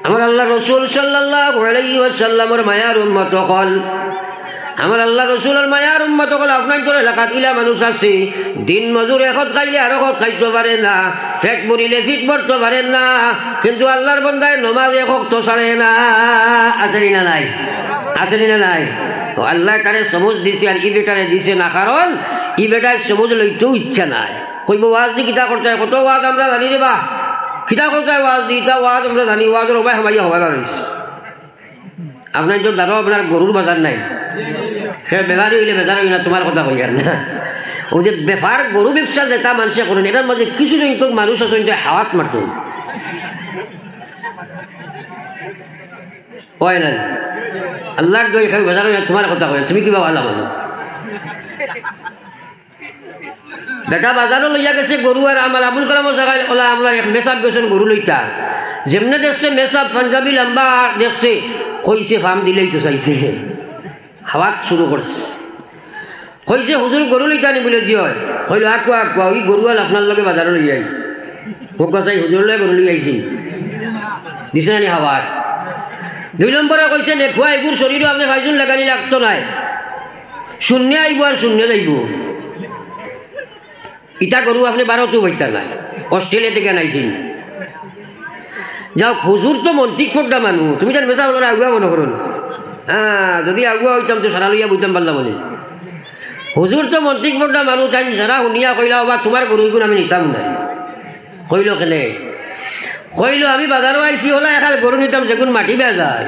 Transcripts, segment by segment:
আমার আল্লাহ রসুল সাল্লাল্লাহু আলাইহি ওয়াসাল্লামের মায়ার উম্মত হল, আমার আল্লাহ রসুলের মায়ার উম্মত হল। আপনার তোর এলাকাত ইলা মানুষ আছে দিন মজুর এখন খাইলে আর এখন খাইতে পারে না, ফেট মরিলে ফিট মরতে পারে না, কিন্তু আল্লাহর বন্দায় নমাজ এখন তো ছাড়ে না। আসেনি না নাই? আসেনি না নাই? আল্লাহ তারে সমুজ দিছে আর ই বেটারে দিছে না, কারণ ই বেটায় সমুজ লইতেও ইচ্ছা নাই। কইব ওয়াজ দি কিতা করতে হয়, কত ওয়াজ আমরা জানি রে বা কিতা করতে হয় ওয়াজ দি, তা ওয়াজ আমরা জানি, ওয়াজের উপায় হবাই হবার রয়েছে। আপনার যদি দাঁড়ো আপনার গরুর বাজার নাই, সে বেজারি হইলে বেজার হই না, তোমার কথা কই আর না। ও যে বেপার গরু ব্যবসা যেটা মানুষে করেন, এটার মাঝে কিছু সংখ্যক মানুষ আছে হাওয়াত মারত কয় না আল্লাহর দই খাই বেজার হই না, তোমার কথা কয়, তুমি কিবা ভালো বলো। বেটা বাজারও লইয়া গেছে গরু, আর আমার আবুল কালাম জায়গায় ওলা আমরা মেসাব গেছেন গরু লইতা, যেমনে দেখছে মেসাব পাঞ্জাবি লম্বা দেখছে, কইছে ফার্ম দিলেই তো চাইছে, হাওয়াত শুরু করছে। কইছে হুজুর গরু লইতা নি বলে জি হয়, কইল আকুয়া আকুয়া ওই গরু আল আপনার লগে বাজারও লই আইছে, কক চাই হুজুর লগে গরু লই আইছি, দিছে না নি হাওয়াত। 2 নম্বরে কইছে দেখুয়া এগুর শরীরও আপনি ভাইজুন লাগানি লাগতো নাই, শূন্য আইব আর শূন্য যাইব। ইটা গরু আপনি 12 বইতা নাই, অস্ট্রেলিয়া থেকে আনাইছেন। যাও হুজুর তো মন্ত্রিক ফোটা মানুষ, তুমি তার মেসা বলো আগুয়া মনে করুন। হ্যাঁ, যদি আগুয়া হইতাম তো সারা লইয়া বুঝতাম পারলাম মনে। হুজুর তো মন্ত্রিক ফোটা মানুষ, তাই যারা শুনিয়া কইলা বা তোমার গরু গুণ আমি নিতাম নাই। কইল কেনে? কইল আমি বাজারও আইসি হলা এখানে গরু নিতাম যেগুন মাটি বেয়া যায়,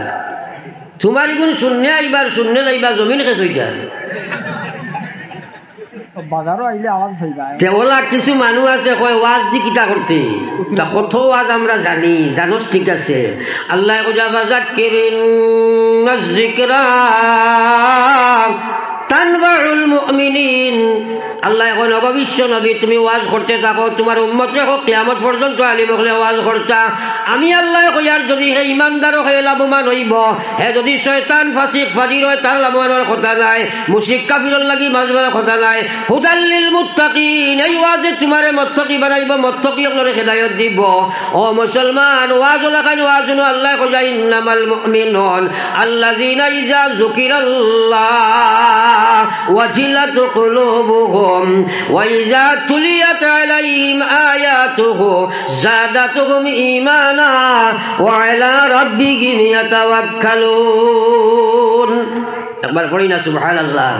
তোমার এগুন শূন্য আইবার শূন্য যাইবা, জমিন খেস হইতা। ওলা কিছু মানুষ আছে কয় ওয়াজ দি কিতা করতে, কত ওয়াজ আমরা জানি, জানোস ঠিক আছে। আল্লাহ তানবাউল মুমিনিন, আল্লাহ এখন অবিশ্ব নবী তুমি ওয়াজ করতে থাকো, তোমার উম্মতে হোক কিয়ামত পর্যন্ত আলিম হলে ওয়াজ করতা। আমি আল্লাহ কইয়ার যদি হে ইমানদারও হে লাভবান হইব, হে যদি শয়তান ফাসিক ফাজির হয় তার লাভবানের কথা নাই, মুশরিক কাফিরর লাগি মাজবার কথা নাই। হুদাল্লিল মুত্তাকিন, এই ওয়াজে তোমারে মুত্তাকি বানাইব, মুত্তাকি আপনারে হেদায়েত দিব। ও মুসলমান, ওয়াজ লাগান ওয়াজ ন, আল্লাহ কইয়া ইন্নামাল মুমিনুন আল্লাযিনা ইযা যুকিরাল্লাহ ওয়াজিলাত কুলুবুহুম ওয়া ইযা তুলিয়াত আলাইহিম আয়াতুহু যাদাতুহুম ঈমানা ওয়া আলা রাব্বিহিম ইয়াতাওয়াক্কালুন। একবার পড়ি না সুবহানাল্লাহ।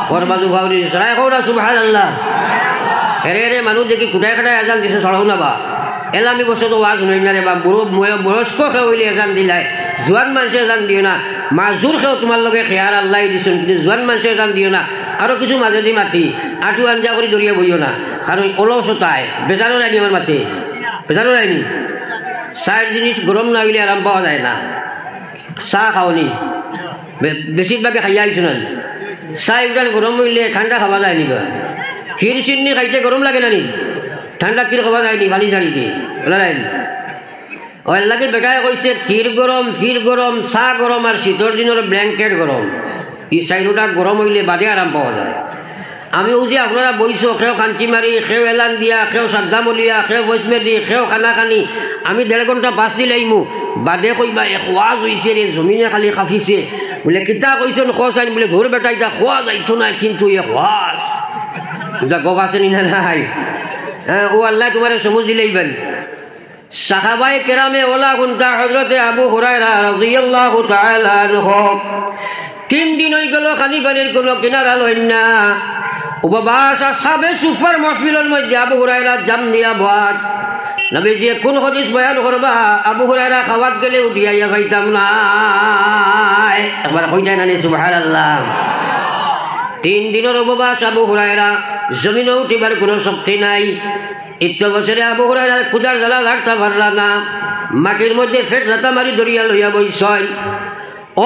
ফরমাজু গাউরি সরাই কও না সুবহানাল্লাহ। হেরে রে মানুষ দেখি কুটায় কাটায় আজান দিছে সরাও না বা এলামি বসে তো ওয়াজ নই না রে বা, বয়স্ক খেয়ে হইলে আজান দিলাই, জোয়ান মানুষে আজান দিও না। মাজুর খেয়েও তোমার লগে খেয়ার আল্লাহ দিছেন, কিন্তু জোয়ান মানুষে আজান দিও না। আরো কিছু মাঝে দি মাতি আঁটু আঞ্জা করে দরিয়া বইও না, কারণ অলসতায় বেজারও যায়নি আমার মাতে, বেজারও যায়নি। চার জিনিস গরম না হইলে আরাম পাওয়া যায় না। চাহ খাওনি বেশিরভাগে খাইয়া আইছো না, চাহ উঠান গরম হইলে ঠান্ডা খাওয়া যায় নি। ক্ষীর চিনি খাইতে গরম লাগে না নি, ঠান্ডা ক্ষীর খাওয়া যায়নি, পানি ছাড়ি দিয়ে বলা যায়নি। ওর লাগে বেটায় কইছে ক্ষীর গরম, ফির গরম, চাহ গরম, আর শীতর দিনের ব্ল্যাঙ্কেট গরম। এই চাইরোটা গরম হইলে বাদে আরাম পাওয়া যায়। আমি যে আপনারা বইছো, খেও কাঞ্চি মারি, খেও এলান দিয়া, খেও সাদ্দামলিয়া, খেও বৈষ্মেদি, খেও খানা খানি, আমি 1.5 ঘন্টা বাস দিলাইমু, বাদে কইবা এক ওয়াজ হইছে রে, জমিনে খালি কাঁপিছে বলে কিতা কইছেন খোঁচাইন বলে, ঘর বেটা এটা খোয়া যাইতো না, কিন্তু এক ওয়াজ এটা গপ আছে নি না নাই? হ্যাঁ, ও আল্লাহ তোমার সমুজ দিলেইবেন। সাহাবায়ে কেরামে ওলা গুনতা হযরতে আবু হুরায়রা রাদিয়াল্লাহু তাআলা আনহু 3 দিন হয়ে গেল খালি পানির কোনো কিনারা লইন না। উপবাস সাবে সুফার মাহফিলের মধ্যে আবু হুরায়রা জাম দিয়া ভাত, নবীজি কোন হাদিস বয়ান করবা, আবু হুরায়রা খাওয়াত গেলে উঠিয়া খাইতাম না। একবার কই যায় না সুবহানাল্লাহ। 3 দিনের উপবাস আবু হুরায়রা, জমিনে উঠিবার কোনো শক্তি নাই। 1 বছরে আবু হুরায়রা ক্ষুধার জ্বালা গাড়তে পারলা না, মাটির মধ্যে ফেট রাতা মারি দরিয়া লইয়া বইছয়।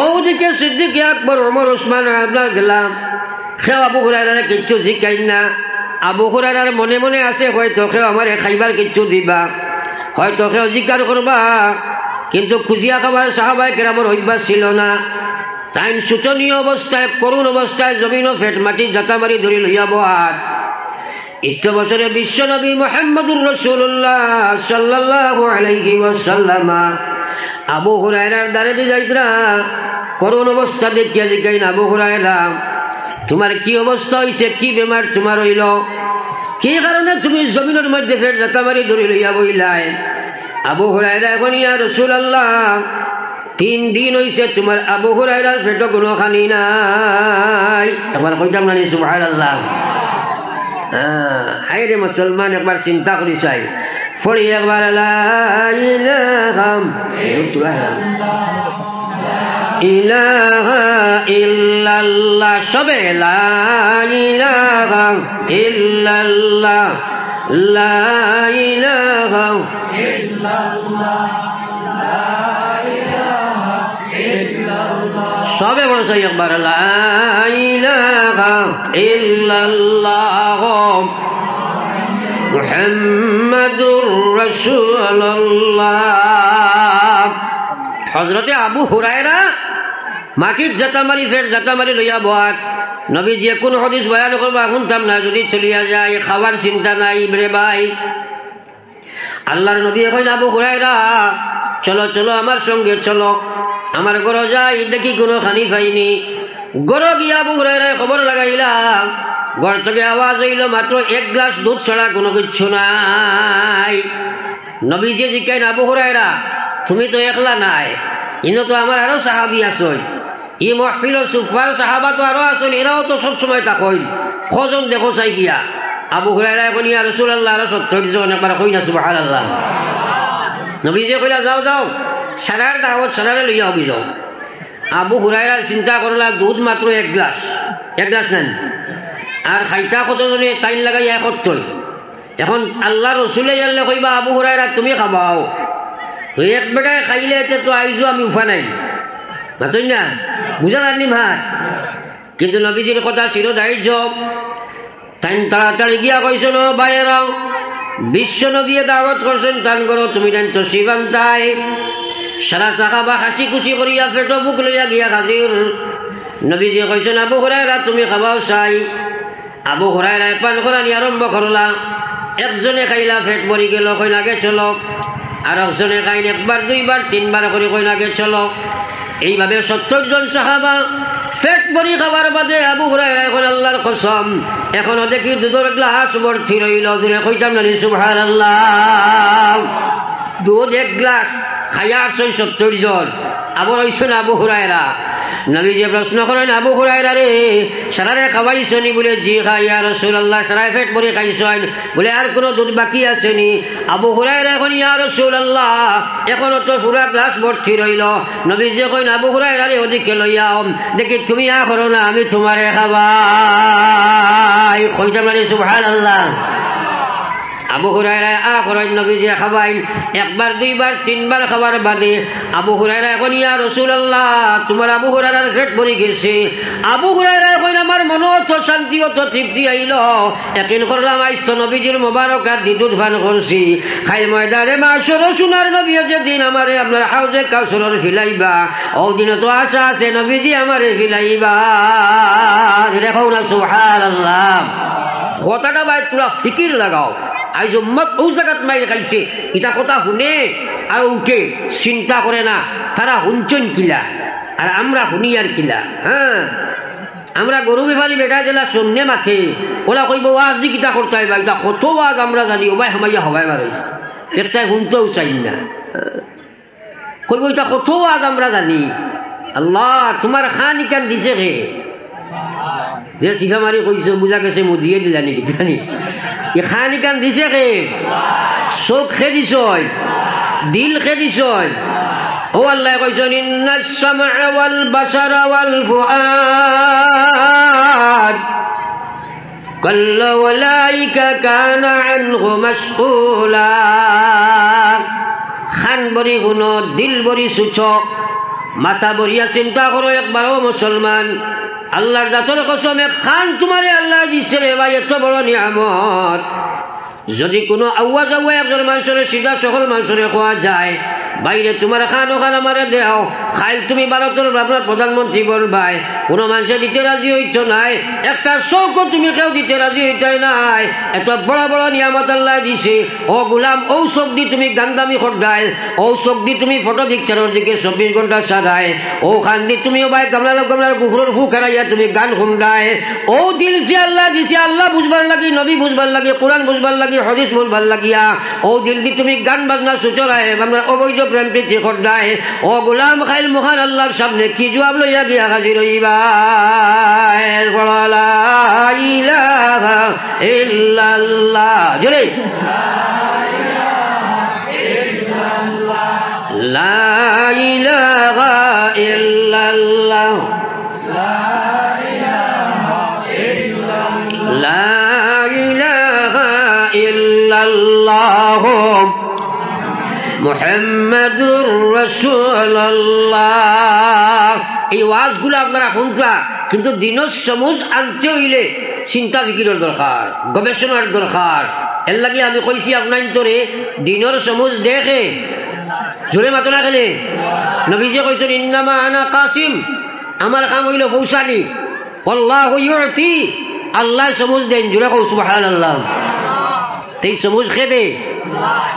ওদিকে সিদ্দিক আকবর, ওমর, ওসমান আপনার গেলাম, সেও আবু হুরায়রারে কিচ্ছু শিখাই না। আবু হুরায়রার মনে মনে আছে হয়তো সেও আমার খাইবার কিচ্ছু দিবা, হয়তো সেও জিজ্ঞাসা করবা, কিন্তু খুঁজিয়া খাবার সাহাবায়ে কেরামের অভ্যাস ছিল না। তাই শোচনীয় অবস্থায়, করুণ অবস্থায় জমিন ফেট মাটি জাতা মারি ধরি লইয়া বহাত। 1 বছরে বিশ্বনবী মুহাম্মদুর রাসূলুল্লাহ সাল্লাল্লাহু আলাইহি ওয়াসাল্লাম আবু হুরায়রার দ্বারে দিয়ে যাইতরা করুণ অবস্থা দেখিয়া জিজ্ঞাই না, আবু হুরায়রা তোমার কি অবস্থা হইছে, কি বেমার তোমার হইল, কি কারণে তুমি জমিনের মধ্যে ফের জাতা মারি ধরে লইয়া বইলাই? আবু হুরায়রা এখন ইয়া রাসূলুল্লাহ 3 দিন হইছে তোমার আবু হুরায়রার পেটে কোনো খানি নাই। একবার কইতাম না সুবহানাল্লাহ। হায় রে মুসলমান, একবার চিন্তা করি চাই, ফড়ি একবার লা ইলাহা ইলাহা ইল্লাল্লাহ, সবে লা ইলাহা ইল্লাল্লাহ, লা ইলাহা ইল্লাল্লাহ, সবে বড় চাই একবার লা ইলাহা ইল্লাল্লাহ মুহাম্মাদুর রাসূলুল্লাহ। হযরতে আবু হুরায়রা মাটির জাতা মারি ফের জাতা মারি লইয়া বহাত। নবীজি কোন হাদিস বয়ান করবা শুনতাম না, যদি চলিয়া যায় খাবার চিন্তা নাই রে ভাই। আল্লাহর নবী কইন আবু হুরায়রা চলো চলো আমার সঙ্গে চলো, আমার ঘর যাই, দেখি কোনো খানি পাইনি। ঘর গিয়া আবু হুরায়রা খবর লাগাইলাম, ঘর থেকে আওয়াজ হইল মাত্র 1 গ্লাস দুধ ছাড়া কোনো কিছু নাই। নবীজি জিজ্ঞাসা, আবু হুরায়রা তুমি তো একলা নাই, ইনো তো আমার আরো সাহাবী আসল, ই মাহফিল সুফার সাহাবা তো আরো আসল, এরাও তো সবসময় তাকইল, খোঁজন দেখো চাই গিয়া। আবু হুরায়রা এখন ইয়া রাসূলুল্লাহ আরো 70 জন একবার কই না সুবহানাল্লাহ। নবীজি কইলা যাও যাও সারার দাওয়াত সারারে লইয়া হবি যাও। আবু হুরায়রা চিন্তা করলা দুধ মাত্র 1 গ্লাস নেন, আর খাইতা কতজনে টাইম লাগাই 71। এখন আল্লাহ রসুলে জানলে কইবা আবু হুরায়রা তুমি খাবাও, তো এক বেটায় খাইলে তো আইজো আমি উফা নাই, মাতই না বুঝা জানি ভাত। কিন্তু নবীজির কথা ছিল দায়িত্ব, তাই তাড়াতাড়ি গিয়া কইছো ন বাইরাও, বিশ্ব নবী দাওয়াত করছেন তান করো, তুমি জানতো শিবান্তাই সারা সাহাবা হাসি খুশি করিয়া পেটো বুক লইয়া গিয়া হাজির। নবীজি কইছেন আবু হুরায়রা তুমি খাবাও চাই। আবু হুরায়রা পান করানি আরম্ভ করলা, একজনে খাইলা পেট ভরি গেল, কই নাগে চলো, আর একজনে খাইলে 1 বার 2 বার 3 বার করে কই নাগে চলো। এইভাবে 70 জন সাহাবা পেট ভরি খাবার বাদে আবু হুরায়রা এখন আল্লাহর কসম এখনো দেখি দুধের গ্লাস ভর্তি রইল, জুড়ে কইতাম না সুবহানাল্লাহ। দুধ 1 গ্লাস খাইয়া 70 জন, আবার হইছেন আবু হুরায়রা। নবীজি প্রশ্ন করেন আবু হুরায়রা রে সারারে খাওয়াইছনি? বলে জি খাই ইয়া রাসূলুল্লাহ, সারায় পেট ভরে খাইছেন। বলে আর কোনো দুধ বাকি আসেনি? আবু হুরায়রা এখন ইয়া রাসূলুল্লাহ এখনো তো পুরা গ্লাস ভর্তি রইল। নবীজি কইন আবু হুরায়রা রে ওদিকে লইয়াও, দেখি তুমি আ করো না আমি তোমারে খাওয়াই। কইতাম না সুবহানাল্লাহ। আবু হুরায়রা আ করেন, নবীজি খাওয়াইন 1 বার 2 বার 3 বার খাবার বাদে আবু হুরায়রা এখন ইয়া রাসূলুল্লাহ তোমার আবু হুরায়রার পেট ভরে গেছে। আবু হুরায়রা এখন আমার মনে তো শান্তি তো তৃপ্তি আইল, একদিন করলাম আইস তো নবীজির মোবারক আর দুধ পান করছি, খাই ময়দানে মাসর সোনার নবী যেদিন আমারে আপনার হাউজে কাউসারের ফিলাইবা, ওদিন তো আশা আছে নবীজি আমারে ফিলাইবা। দেখো না সুবহানাল্লাহ। কথাটা ভাই তোরা ফিকির লাগাও, আজ উম্মত ও জায়গাত মাইরে খাইছে, এটা কথা শুনে আর উঠে চিন্তা করে না তারা শুনছেন কিলা আর আমরা শুনি আর কিলা। হ্যাঁ, আমরা গরু বেফারি বেটা জেলা শূন্য মাথে ওলা কইব ওয়াজ দি কিতা করতে হয়, এটা কত ওয়াজ আমরা জানি, ওবাই হামাইয়া হবাই মারে একটাই শুনতেও চাই না। কইব এটা কত ওয়াজ আমরা জানি। আল্লাহ তোমার খান ইকান দিছে রে, যে শিখা মারি কইছো বুঝা গেছে মুদিয়ে দিলা নাকি জানি, এ খান ইকান দিছে কে? চোখ খে দিছ, দিল খে দিছ। ও আল্লাহ কইছেন ইন্নাস সামআ ওয়াল বাসারা ওয়াল ফুআদ কাল্লা ওয়ালাইকা কানা আনহু মাসউলা। খান বরি গুনো, দিল বরি সুচ, মাথা বরিয়া চিন্তা করো একবারও মুসলমান। আল্লাহর জাতের কসমে খান তোমারে আল্লাহ দিচ্ছে রে ভাই, এত বড় নিয়ামত। যদি কোনো আওয়াজ একজন মানুষের সিধা সকল মানুষের খোয়া যায়, বাইরে তোমার খান ওখান আমার দেও খাইল তুমি ভারতের আপনার প্রধানমন্ত্রী বলবাই কোনো মানুষে দিতে রাজি হইছ নাই একটা শৌক তুমি কেউ দিতে রাজি হইতাই নাই এত বড় বড় নিয়ামত আল্লাহ দিছে ও গোলাম ও চোখ দি তুমি গান্দামি খড়ায় ও চোখ দি তুমি ফটো পিকচারের দিকে 24 ঘন্টা সাদায় ও খান দি তুমি ও ভাই গামলার গুফরের ফু খেলাইয়া তুমি গান শুনদায় ও দিল সে আল্লাহ দিছে আল্লাহ বুঝবার লাগি নবী বুঝবার লাগি কোরআন বুঝবার লাগি হাদিস বুঝবার লাগিয়া ও দিল দি তুমি গান বাজনা সুচরায় আমরা অবৈধ প্রেম প্রীতি খড়ায় ও গোলাম খাইল মহান আল্লাহর সামনে কি জবাব লইয়া গিয়া হাজির হইবা লা ইলাহা ইল্লাল্লাহ জোরে লা ইলাহা ইল্লাল্লাহ লা ইলাহা ইল্লাল্লাহ মুহাম্মাদুর রাসূলুল্লাহ। এই ওয়াজগুলো আপনারা শুনছা কিন্তু দিনের সমুজ আনতে হইলে চিন্তা ফিকিরের দরকার গবেষণার দরকার এর লাগে আমি কইছি আপনার তোরে দিনের সমুজ দেখে জোরে মাতো না খেলে নবীজি কইছেন ইন্নামা আনা কাসিম আমার কাম হইল পৌঁছানি আল্লাহু ইউতি আল্লাহ সমুজ দেন জোরে কও সুবহানাল্লাহ এই সমুজ খেদে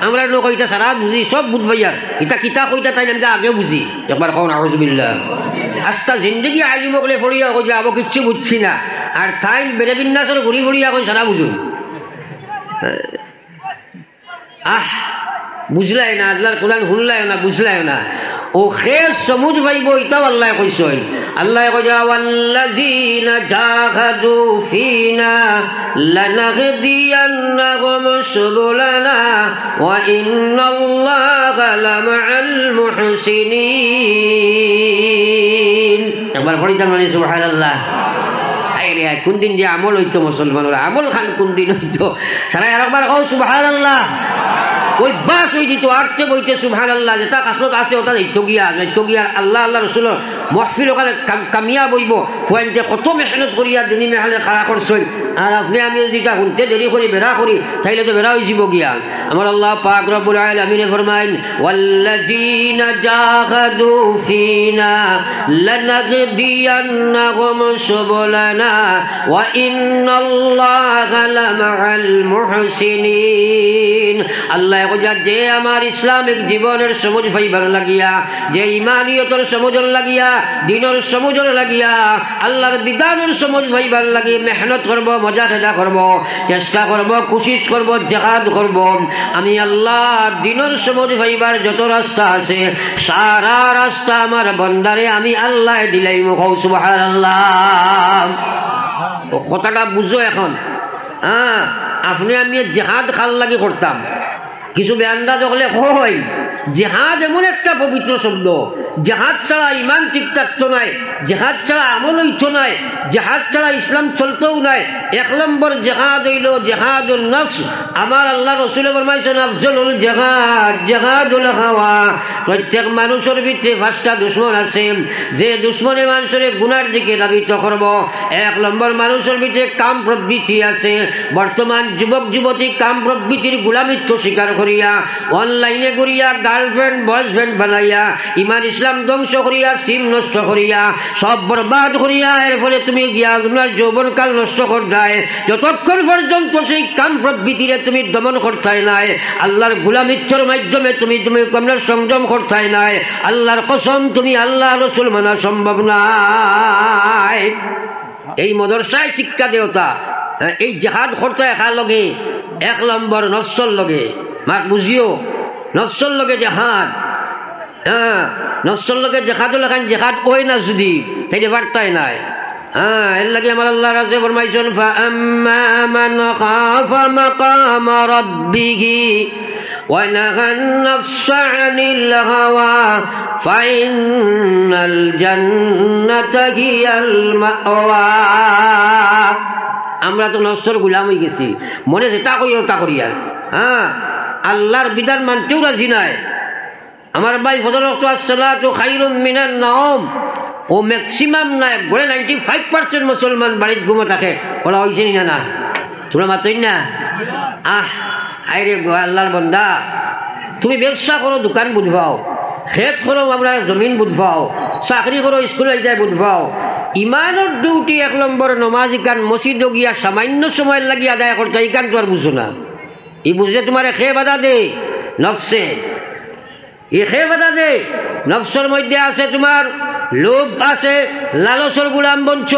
আমরা লোক এটা সারা বুঝি সব বুঝবাইয়ার এটা কিতা কইতা তাই আমি আগে বুঝি একবার কও নাউযুবিল্লাহ আস্তা জিন্দগি আলিম বলে ফড়িয়া কই যাব কিচ্ছু বুঝছি না আর তাই বেরে বিন্যাসের ঘুরি ফড়িয়া কই সারা বুঝুন বুঝলাই না আল্লাহর কোরআন শুনলাই না বুঝলাই না ও খেস সমুজ ভাইব এটাও আল্লাহ কইছেন আল্লাহ কইয়া ওয়াল্লাযিনা জাহাদু ফিনা লানাহদিয়ান্নাহুম সুবুলানা ওয়া ইন্নাল্লাহা লামাআল মুহসিনিন একবার পড়িতাম মানে সুবহানাল্লাহ আইরে কোন দিন যে আমল হইতো মুসলমানের আমল খান কোন দিন হইতো সারা একবার কও সুবহানাল্লাহ ওই বাস হয়ে দিত আটতে বইতে সুবহানাল্লাহ যেটা কাসলত আছে ওটা যাইতো গিয়া আল্লাহ আল্লাহ রসুলের মহফিল ওখানে কামিয়া বইব যে কত মেহনত করিয়া দিনী মেহালে খাড়া করছেন আর আপনি আমি যেটা শুনতে দেরি করি বেড়া করি তাইলে তো বেড়া হয়ে যাব গিয়া আমার আল্লাহ পাক রব্বুল আলামিন ফরমাইন ওয়াল্লাযিনা জাহাদু ফিনা লানাহদিয়ান্নাহুম সুবুলানা ওয়া ইন্নাল্লাহা লামাআল মুহসিনিন আল্লাহ যে আমার ইসলামিক জীবনের সমুজ ফাইবার লাগিয়া যে ইমানিয়তের সমুজর লাগিয়া দিনের সমুজর লাগিয়া আল্লাহর বিধানের সমুজ ফাইবার লাগিয়ে মেহনত করব মজা খেদা করব চেষ্টা করব কোশিশ করব জিহাদ করব আমি আল্লাহ দিনের সমুজ ফাইবার যত রাস্তা আছে সারা রাস্তা আমার বন্দারে আমি আল্লাহ দিলাই মুখ সুবহানাল্লাহ ও কথাটা বুঝো এখন আপনি আমি জিহাদ খাল লাগি করতাম কিছু বেআন্দাজ হলে হয় জেহাদ এমন একটা পবিত্র শব্দ জেহাদ ছাড়া ইমান ঠিক থাকতো নাই জেহাদ ছাড়া আমল হইতো নাই জেহাদ ছাড়া ইসলাম চলতেও নাই এক নম্বর জেহাদ হইল জেহাদুল নফস আমার আল্লাহ রসুলে ফরমাইছেন আফজলুল জেহাদ জেহাদুল হাওয়া প্রত্যেক মানুষের ভিতরে 5টা দুশ্মন আছে যে দুশ্মনে মানুষের গুনার দিকে ধাবিত করব এক নম্বর মানুষের ভিতরে কাম প্রবৃত্তি আছে বর্তমান যুবক যুবতী কাম প্রবৃত্তির গোলামিত্ব স্বীকার করিয়া অনলাইনে করিয়া গার্লফ্রেন্ড বয়ফ্রেন্ড বানাইয়া ইমান ইসলাম ধ্বংস করিয়া সিম নষ্ট করিয়া সব বরবাদ করিয়া এর ফলে তুমি গিয়া তোমার যৌবনকাল নষ্ট করতাই যতক্ষণ পর্যন্ত সেই কাম প্রবৃত্তিরে তুমি দমন করতাই নাই আল্লাহর গোলামিত্বর মাধ্যমে তুমি তোমার সংযম করতাই নাই আল্লাহর কসম তুমি আল্লাহ রসুল মানা সম্ভব নাই এই মাদ্রাসায় শিক্ষা দেওতা এই জিহাদ করতে একা লগে এক নম্বর নফসর লগে মাক বুঝিও নফসর লগে জিহাদ নফসর লগে জিহাদ লেখান জিহাদ ওই না যদি তাই বার্তাই নাই এর লাগে আমার আল্লাহ রাজে ফরমাইছেন ফাআম্মা মান খাফা মাকাম রাব্বিহি ওয়া নাহান নাফসা আনিল হাওয়া ফাইনাল জান্নাতা হিয়াল মাওয়া আমরা তো নফসর গোলাম হয়ে গেছি মনে যেটা করি ওটা করি আর আল্লাহর বিধান মানতেও রাজি নাই আমার ভাই ফজর ওয়াক্ত আসসালাতু খায়রুম মিনান নাওম ও ম্যাক্সিমাম নাই গড়ে 95% মুসলমান বাড়িতে ঘুমো থাকে ওরা হয়েছে না তোমরা মাত্রই না আরে আল্লাহর বান্দা তুমি ব্যবসা করো দোকান বুঝবাও, খেত করো আমরা জমিন বুঝবাও, চাকরি করো স্কুলে যায় বুঝবাও, ইমানের ডিউটি 1 নম্বর নমাজ ইকান মসজিদ গিয়া সামান্য সময় লাগি আদায় করতে ইকান তো আর বুঝো না। ই বুঝে তোমার খে বাধা দে নফসে, ই খে বাধা দে নফসের মধ্যে আছে তোমার লোভ আছে, লালসর গুলাম বঞ্চ,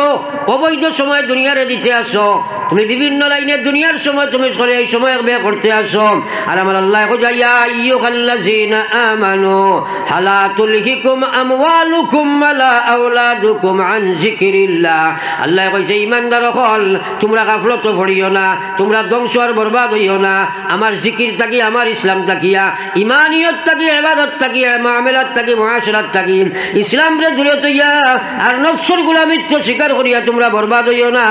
অবৈধ সময় দুনিয়ারে দিতে আসো, তুমি বিভিন্ন লাইনে দুনিয়ার সময় তুমি চলে এই সময় ব্যয় করতে আসো। আর আমার আল্লাহ ইয়া আইয়ুহাল্লাযীনা আমানু হালা তুলহিকুম আমওয়ালুকুম ওয়ালা আওলাদুকুম আন যিকরিল্লাহ। আল্লাহ কইছে ঈমানদার হল তোমরা গাফলত পড়িও না, তোমরা ধ্বংস আর বরবাদ হইও না আমার জিকির থাকি, আমার ইসলাম থাকিয়া, ইমানিয়ত থাকি, ইবাদত থাকি, মুআমালাত থাকি, মুআশারাত থাকি, ইসলাম রে দূরে তইয়া আর নফসের গোলামিত্ব স্বীকার করিয়া তোমরা বরবাদ হইও না।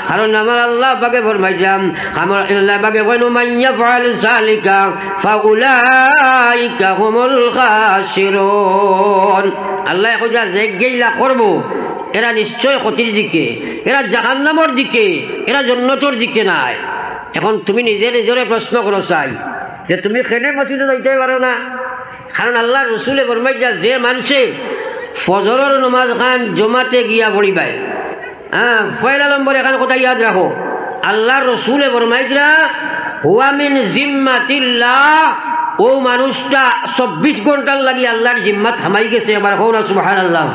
কারণ আমার আল্লাহ পাকে ফরমাইলাম, আমার আল্লাহ পাকে কইনো মান ইয়াফআল যালিকা ফাউলাইকা হুমুল খাসিরুন। আল্লাহ কইয়া যে গেইলা করব এরা নিশ্চয় ক্ষতির দিকে, এরা জাহান্নামের দিকে, এরা জান্নাতের দিকে নাই। এখন তুমি নিজে নিজরে প্রশ্ন করো চাই যে তুমি কেন মসজিদে যাইতে পারো না? কারণ আল্লাহ রসুলে ফরমাইয়া যে মানুষে ফজরের নমাজ খান জমাতে গিয়া পড়িবাই, পয়লা নম্বর এখানে কথা ইয়াদ রাখো, আল্লাহ রসুলে ফরমাইয়া হুয়া মিন জিম্মাতিল্লাহ, ও মানুষটা 24 ঘন্টার লাগি আল্লাহর জিম্মাত হামাই গেছে। এবার হও না সুবহানাল্লাহ,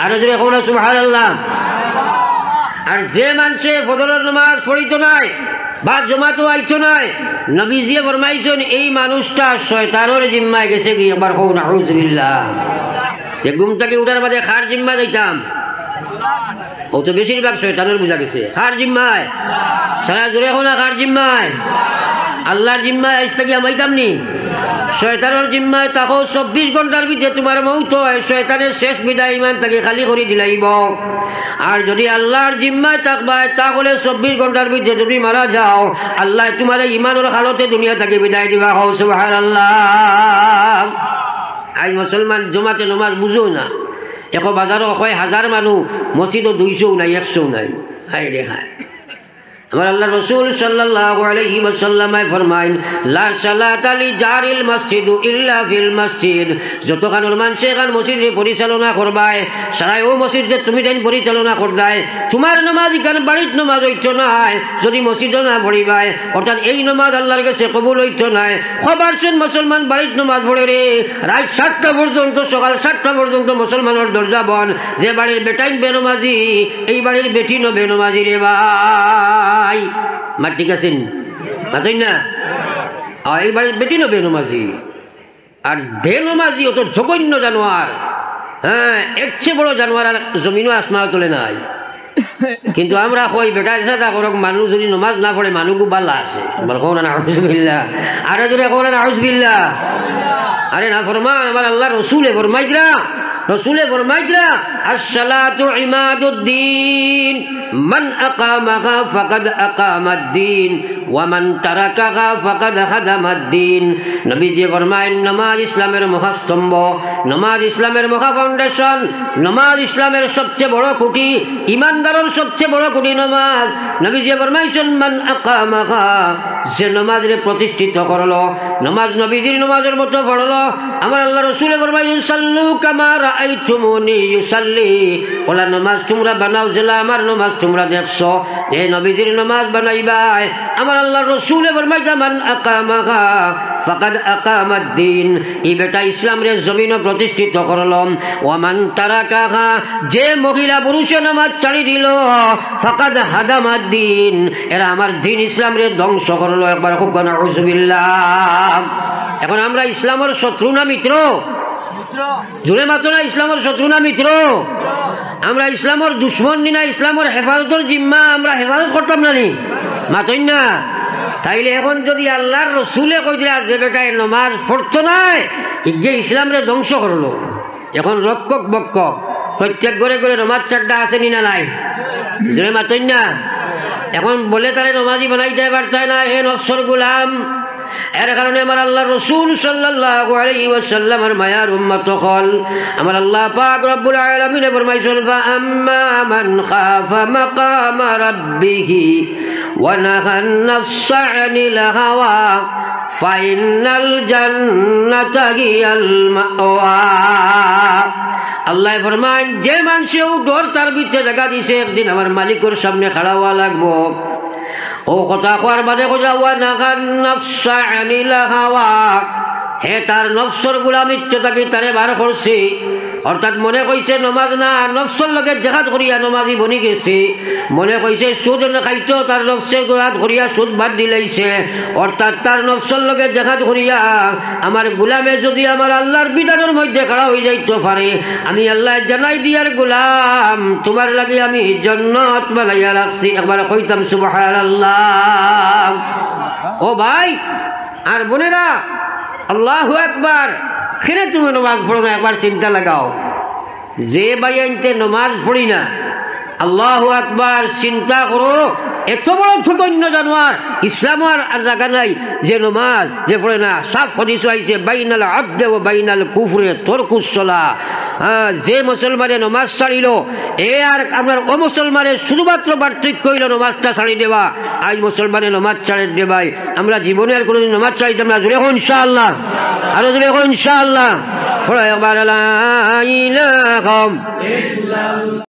আর যদি হও না সুবহানাল্লাহ। আর যে মানুষে ফজরের নামাজ পড়িত নাই বা জমাতো আইতো নাই, নবীজিয়ে ফরমাইছেন এই মানুষটা শয়তানের জিম্মায় গেছে কি। একবার হও না আউযুবিল্লাহ। যে ঘুম থেকে উঠার বাদে খার জিম্মা যাইতাম, ও তো বেশিরভাগ শয়তানের বোঝা গেছে। খার জিম্মায় সারা জোরে হো না, খার জিম্মায় আল্লাহর জিম্মায় আজ থেকে আমাইতাম নি, শয়তানের জিম্মায় তাকো 24 ঘন্টার ভিতরে তোমার মৌত হয়, শয়তানের শেষ বিদায় ইমান তাকে খালি করে দিলাইব। আর যদি আল্লাহর জিম্মায় থাকবায় তাহলে 24 ঘন্টার ভিতরে যদি মারা যাও আল্লাহ তোমার ইমানের হালতে দুনিয়া থেকে বিদায় দিবা। হও সুবহানাল্লাহ। আজ মুসলমান জমাতে নমাজ বুঝো না, এখন বাজারও হয় 1000 মানুষ, মসজিদও 200 নাই, 100 নাই। হাই রে হাই। আমার আল্লাহ রসুল সাল্লাল্লাহু আলাইহি ওয়াসাল্লাম ফরমাইন লা সালাতা লি জারিল মসজিদ ইল্লা ফিল মসজিদ। যতখানোর মানুষ এখান মসজিদ পরিচালনা করবায় সারাই ও মসজিদ যে তুমি তাই পরিচালনা করবায়, তোমার নামাজ এখানে বাড়ির নামাজ হইতো নাই যদি মসজিদ না পড়িবায়, অর্থাৎ এই নামাজ আল্লাহর কাছে কবুল হইতো নাই। খবর শুন মুসলমান বাড়ির নামাজ পড়ে রে, রাত 7টা পর্যন্ত, সকাল 7টা পর্যন্ত মুসলমানের দরজা বন। যে বাড়ির বেটাইন বেনমাজি, এই বাড়ির বেটিনও বেনমাজি রে ভাই। মা ঠিক আছেন মাতই না, এই বাড়ির বেটিনও বেনমাজি। আর বেনমাজি অত জঘন্য জানোয়ার, এর চেয়ে বড় জানোয়ার আর জমিনও আসমান তোলে নাই। কিন্তু আমরা কই বেটা সাদা করক, মানুষ যদি নমাজ না পড়ে মানুষ বালা আছে। আরে যদি কোন আউযুবিল্লাহ, আরে না ফরমান আমার আল্লাহ রসুলে ফরমাইরা, রসুলে ফরমাইরা আসসালাতু ইমাদুদ্দিন মান আকামাহা ফাকাদ আকামাদ্দিন ওয়া মান তারাকাহা ফাকাদ হাদামাদ্দিন। নবীজি ফরমায়েন নামাজ ইসলামের মহাস্তম্ভ, নামাজ ইসলামের মহা ফাউন্ডেশন, নামাজ ইসলামের সবচেয়ে বড় খুঁটি, ইমানদারের সবচেয়ে বড় খুঁটি নামাজ। নবীজি ফরমাইছেন মান আকামাহা, যে নামাজরে প্রতিষ্ঠিত করলো, নামাজ নবীজির নামাজের মতো পড়লো। আমার আল্লাহ রসুলে ফরমাইছেন সাল্লু কামা রাআইতুমুনি ইউসাল্লি, ওলা নামাজ তোমরা বানাও যেলা আমার নামাজ তোমরা দেখছো। যে নবীজির নামাজ বানাইবাই, আমার আল্লাহ রসুলে ফরমাইছেন মান আকামাহা ফাকাদ আকামাদ্দিন, এই বেটা ইসলাম রে জমিনে প্রতিষ্ঠিত করলাম। ওয়ামান তারাকাহা, যে মহিলা পুরুষে নামাজ ছাড়ি দিল, ফাকাদ হাদামাদ্দিন, এরা আমার দিন ইসলাম রে ধ্বংস করলো। একবার খুব নাউযুবিল্লাহ। এখন আমরা ইসলামের শত্রু না মিত্র? জোরে মাত্র না, ইসলামের শত্রু না মিত্র? আমরা ইসলামের দুশ্মন না, ইসলামের হেফাজতের জিম্মা আমরা হেফাজত করতাম না নি? মাতই না। তাইলে এখন যদি আল্লাহর রসুলে কই দিলা যে বেটায় নমাজ পড়তো নাই, যে ইসলাম রে ধ্বংস করলো, এখন রক্ষক বক্ষক প্রত্যেক ঘরে ঘরে নমাজ চারটা আছে নি না নাই? জোরে মাতই না। এখন বলে তারে নমাজি বানাইতে পারতাই না, হে নফসর গুলাম। এর কারণে আমার আল্লাহ রসুল সাল্লাল্লাহু আলাইহি ওয়াসাল্লামের মায়ার উম্মত হল আমার আল্লাহ পাক রব্বুল আলামিন ফরমাইছেন ফাআম্মা মান খাফা মাকাম রাব্বিহি ওয়া নাহান নাফসা আনিল হাওয়া ফাইনাল জান্নাতা হিয়াল মাওয়া। আল্লাহ ফরমান যে মানুষেও ডর তার ভিতরে জায়গা দিছে একদিন আমার মালিকের সামনে খাড়া হওয়া লাগবো। ও কথা কোয়ার বাদে কোথাও নাগান নফসা আনিল হাওয়া, হে তার নফসর গুলামিচ্ছতাকে তারে বার করছে, অর্থাৎ মনে কইছে নমাজ না নফসর লগে জেহাদ করিয়া নমাজি বনি গেছে, মনে কইছে সুদ খাইতো তার নফসের গোলাত করিয়া সুদ বাদ দিলাইছে, অর্থাৎ তার নফসর লগে জেহাদ করিয়া আমার গুলামে যদি আমার আল্লাহর বিধানের মধ্যে খাড়া হয়ে যাইতে পারে, আমি আল্লাহ জানাই দিয়ার গুলাম তোমার লাগে আমি জান্নাত বানাইয়া রাখছি। একবার কইতাম সুবহানাল্লাহ। ও ভাই আর বোনেরা, আল্লাহু আকবার। খেলে তুমি নমাজ পড়ো না, একবার চিন্তা লাগাও। যে বাইনতে নমাজ পড়ি না, আল্লাহু আকবার, চিন্তা করো এত বড় ছোটন্য জানোয়ার ইসলামের আর জায়গা নাই যে নমাজ যে পড়ে না। সাফ হাদিস আইছে বাইনাল আবদে ও বাইনাল কুফরে তরকুস সালাহ। যে মুসলমানে নমাজ ছাড়িল এ আর আপনার ও মুসলমানের শুধুমাত্র পার্থক্য হইল নমাজটা ছাড়ি দেওয়া। আজ মুসলমানে নমাজ ছাড়ি দেবাই, আমরা জীবনে আর কোনোদিন নমাজ ছাড়িতাম না। জুড়ে হোক ইনশাআল্লাহ, আরো জুড়ে হোক ইনশাআল্লাহ।